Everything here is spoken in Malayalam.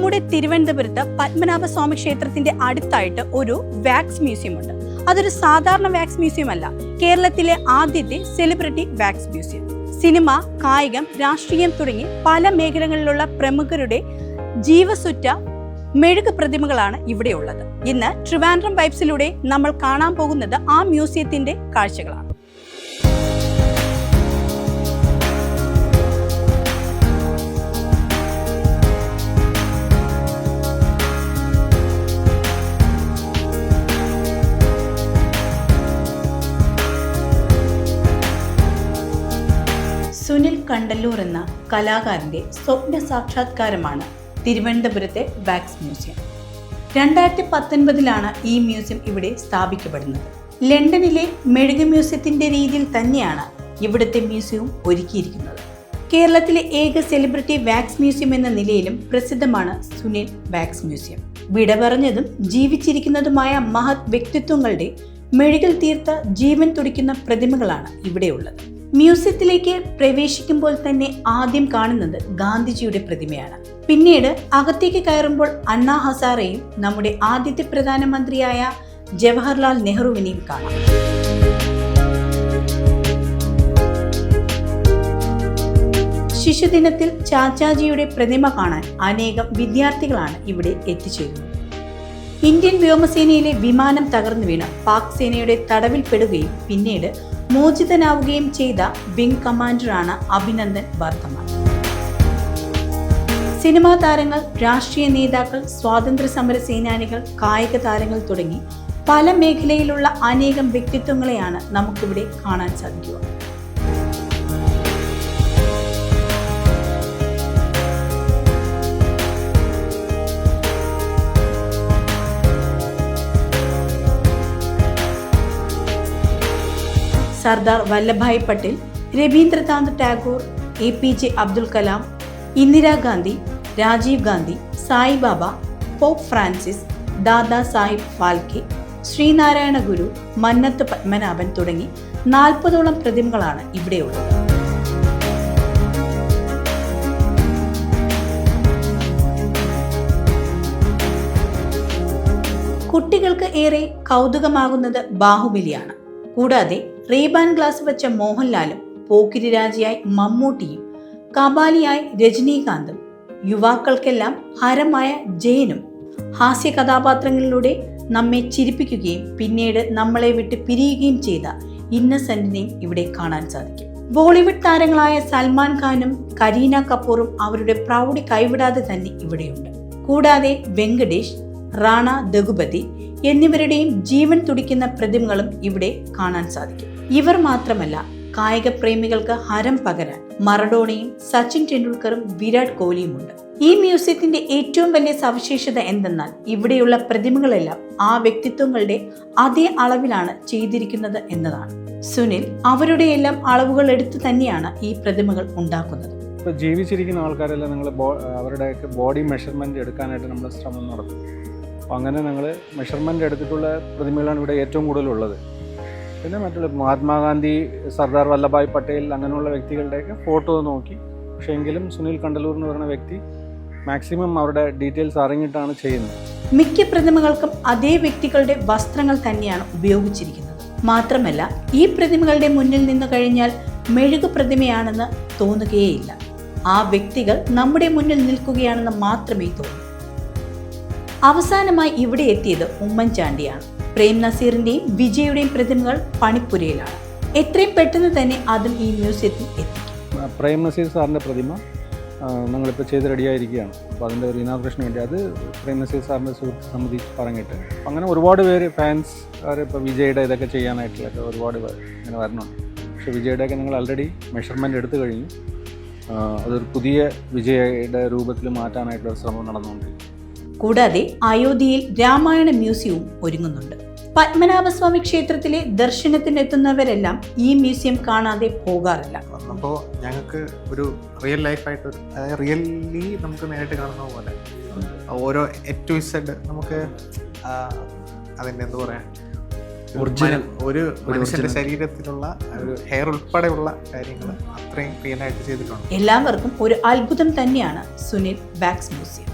നമ്മുടെ തിരുവനന്തപുരത്ത് പത്മനാഭസ്വാമി ക്ഷേത്രത്തിന്റെ അടുത്തായിട്ട് ഒരു വാക്സ് മ്യൂസിയം ഉണ്ട്. അതൊരു സാധാരണ വാക്സ് മ്യൂസിയം അല്ല, കേരളത്തിലെ ആദ്യത്തെ സെലിബ്രിറ്റി വാക്സ് മ്യൂസിയം. സിനിമ, കായികം, രാഷ്ട്രീയം തുടങ്ങി പല മേഖലകളിലുള്ള പ്രമുഖരുടെ ജീവസുറ്റ മെഴുക് പ്രതിമകളാണ് ഇവിടെയുള്ളത്. ഇന്ന് ട്രിവാൻഡ്രം വൈബ്സിലൂടെ നമ്മൾ കാണാൻ പോകുന്നത് ആ മ്യൂസിയത്തിന്റെ കാഴ്ചകളാണ്. സുനിൽ കണ്ടല്ലൂർ എന്ന കലാകാരന്റെ സ്വപ്ന സാക്ഷാത്കാരമാണ് തിരുവനന്തപുരത്തെ വാക്സ് മ്യൂസിയം. 2019 ഈ മ്യൂസിയം ഇവിടെ സ്ഥാപിക്കപ്പെടുന്നത്. ലണ്ടനിലെ മെഴുക് മ്യൂസിയത്തിന്റെ രീതിയിൽ തന്നെയാണ് ഇവിടുത്തെ മ്യൂസിയവും ഒരുക്കിയിരിക്കുന്നത്. കേരളത്തിലെ ഏക സെലിബ്രിറ്റി വാക്സ് മ്യൂസിയം എന്ന നിലയിലും പ്രസിദ്ധമാണ് സുനിൽ വാക്സ് മ്യൂസിയം. വിട പറഞ്ഞതും ജീവിച്ചിരിക്കുന്നതുമായ മഹത് വ്യക്തിത്വങ്ങളുടെ മെഴുകിൽ തീർത്ത ജീവൻ തുടിക്കുന്ന പ്രതിമകളാണ് ഇവിടെയുള്ളത്. മ്യൂസിയത്തിലേക്ക് പ്രവേശിക്കുമ്പോൾ തന്നെ ആദ്യം കാണുന്നത് ഗാന്ധിജിയുടെ പ്രതിമയാണ്. പിന്നീട് അകത്തേക്ക് കയറുമ്പോൾ അണ്ണാ ഹസാറെയും നമ്മുടെ ആദ്യത്തെ പ്രധാനമന്ത്രിയായ ജവഹർലാൽ നെഹ്റുവിനെയും കാണാം. ശിശുദിനത്തിൽ ചാച്ചാജിയുടെ പ്രതിമ കാണാൻ അനേകം വിദ്യാർത്ഥികളാണ് ഇവിടെ എത്തിച്ചേരുന്നത്. ഇന്ത്യൻ വ്യോമസേനയിലെ വിമാനം തകർന്നു വീണ് പാക് സേനയുടെ തടവിൽപ്പെടുകയും പിന്നീട് മോചിതനാവുകയും ചെയ്ത വിംഗ് കമാൻഡറാണ് അഭിനന്ദൻ വർദ്ധമാൻ. സിനിമാ താരങ്ങൾ, രാഷ്ട്രീയ നേതാക്കൾ, സ്വാതന്ത്ര്യ സമര സേനാനികൾ, കായിക താരങ്ങൾ തുടങ്ങി പല മേഖലയിലുള്ള അനേകം വ്യക്തിത്വങ്ങളെയാണ് നമുക്കിവിടെ കാണാൻ സാധിക്കുക. Sardar Vallabhbhai Patel, Rabindranath Tagore, APJ Abdul Kalam, Indira Gandhi, Rajiv Gandhi, Saibaba, Pope Francis, Dada Saheb Phalke, Sree Narayana Guru, Mannath Padmanabhan തുടങ്ങി 40ഓളം പ്രതിമകളാണ് ഇവിടെയുള്ളത്. കുട്ടികൾക്ക് ഏറെ കൗതുകമാകുന്നത് ബാഹുബലിയാണ്. കൂടാതെ റീബാൻ ഗ്ലാസ് വെച്ച മോഹൻലാലും, പോക്കിരി രാജയായി മമ്മൂട്ടിയും, കബാലിയായി രജനീകാന്തും, യുവാക്കൾക്കെല്ലാം ഹരമായ ജയനും ഹാസ്യ കഥാപാത്രങ്ങളിലൂടെ നമ്മെ ചിരിപ്പിക്കുകയും പിന്നീട് നമ്മളെ വിട്ട് പിരിയുകയും ചെയ്ത ഇന്നസെന്റിനെയും ഇവിടെ കാണാൻ സാധിക്കും. ബോളിവുഡ് താരങ്ങളായ സൽമാൻ ഖാനും കരീന കപൂറും അവരുടെ പ്രൗഢി കൈവിടാതെ തന്നെ ഇവിടെയുണ്ട്. കൂടാതെ വെങ്കടേഷ്, റാണ ദഗുപതി എന്നിവരുടെയും ജീവൻ തുടിക്കുന്ന പ്രതിമകളും ഇവിടെ കാണാൻ സാധിക്കും. ഇവർ മാത്രമല്ല, കായിക പ്രേമികൾക്ക് ഹരം പകരാൻ മറഡോണയും സച്ചിൻ ടെണ്ടുൽക്കറും വിരാട് കോഹ്ലിയുമുണ്ട്. ഈ മ്യൂസിയത്തിന്റെ ഏറ്റവും വലിയ സവിശേഷത എന്തെന്നാൽ ഇവിടെയുള്ള പ്രതിമകളെല്ലാം ആ വ്യക്തിത്വങ്ങളുടെ അതേ അളവിലാണ് ചെയ്തിരിക്കുന്നത് എന്നതാണ്. സുനിൽ അവരുടെ എല്ലാം അളവുകൾ എടുത്തു തന്നെയാണ് ഈ പ്രതിമകൾ ഉണ്ടാക്കുന്നത്. ഇപ്പോൾ ജീവിച്ചിരിക്കുന്ന ആൾക്കാരെല്ലാം നിങ്ങൾ അവരുടെയൊക്കെ ബോഡി മെഷർമെന്റ് എടുക്കാനായിട്ട് നമ്മൾ ശ്രമം നടത്തും. അപ്പോൾ അങ്ങനെ ഞങ്ങൾ മെഷർമെന്റ് എടുത്തിട്ടുള്ള പ്രതിമകളാണ് ഇവിടെ ഏറ്റവും കൂടുതലുള്ളത്. പിന്നെ മറ്റുള്ള മഹാത്മാഗാന്ധി, സർദാർ വല്ലഭായ് പട്ടേൽ അങ്ങനെയുള്ള വ്യക്തികളുടെയൊക്കെ ഫോട്ടോ നോക്കി, പക്ഷേ എങ്കിലും സുനിൽ കണ്ടല്ലൂർ എന്ന് പറയുന്ന വ്യക്തി മാക്സിമം അവരുടെ ഡീറ്റെയിൽസ് അറിഞ്ഞിട്ടാണ് ചെയ്യുന്നത്. മിക്ക പ്രതിമകൾക്കും അതേ വ്യക്തികളുടെ വസ്ത്രങ്ങൾ തന്നെയാണ് ഉപയോഗിച്ചിരിക്കുന്നത്. മാത്രമല്ല, ഈ പ്രതിമകളുടെ മുന്നിൽ നിന്ന് കഴിഞ്ഞാൽ മെഴുകു പ്രതിമയാണെന്ന് തോന്നുകയേയില്ല. ആ വ്യക്തികൾ നമ്മുടെ മുന്നിൽ നിൽക്കുകയാണെന്ന് മാത്രമേ തോന്നൂ. അവസാനമായി ഇവിടെ എത്തിയത് ഉമ്മൻചാണ്ടിയാണ്. പ്രേം നസീറിന്റെയും വിജയുടെയും പ്രതിമകൾ പണിപ്പുരയിലാണ്. എത്രയും പെട്ടെന്ന് തന്നെ അതും ഈ മ്യൂസിയത്തിൽ എത്തിക്കും. പ്രേം നസീർ സാറിൻ്റെ പ്രതിമ ഞങ്ങളിപ്പോൾ ചെയ്ത് റെഡിയായിരിക്കുകയാണ്. അപ്പോൾ അതിൻ്റെ ഒരു ഇനാഗ്രേഷന് വേണ്ടി അത് പ്രേം നസീർ സാറിൻ്റെ സുഹൃത്ത് സമിതി പറഞ്ഞിട്ട് അങ്ങനെ ഒരുപാട് പേര് ഫാൻസ് ഇപ്പോൾ വിജയുടെ ഇതൊക്കെ ചെയ്യാനായിട്ടുള്ളൊക്കെ ഒരുപാട് പേർ ഇങ്ങനെ വരണുണ്ട്. പക്ഷേ വിജയുടെയൊക്കെ ഞങ്ങൾ ആൾറെഡി മെഷർമെൻറ്റ് എടുത്തു കഴിഞ്ഞു. അതൊരു പുതിയ വിജയയുടെ രൂപത്തിൽ മാറ്റാനായിട്ടുള്ള ശ്രമം നടന്നുകൊണ്ടിരിക്കും. കൂടാതെ അയോധ്യയിൽ രാമായണ മ്യൂസിയവും ഒരുങ്ങുന്നുണ്ട്. പത്മനാഭസ്വാമി ക്ഷേത്രത്തിലെ ദർശനത്തിനെത്തുന്നവരെല്ലാം ഈ മ്യൂസിയം കാണാതെ പോകാറില്ല. അപ്പോൾ ഞങ്ങൾക്ക് ഒരു റിയൽ ലൈഫായിട്ട്, അതായത് റിയലി നമുക്ക് നേരിട്ട് കാണുന്ന പോലെ ഓരോ A to Z നമുക്ക് അതിൻ്റെ എന്താ പറയുക, ഒരു മനുഷ്യന്റെ ശരീരത്തിലുള്ള ഒരു ഹെയർ ഉൾപ്പെടെയുള്ള കാര്യങ്ങൾ അത്രയും റിയൽ ആയിട്ട് ചെയ്തിട്ടുണ്ട്. എല്ലാവർക്കും ഒരു അത്ഭുതം തന്നെയാണ് സുനിൽ വാക്സ് മ്യൂസിയം.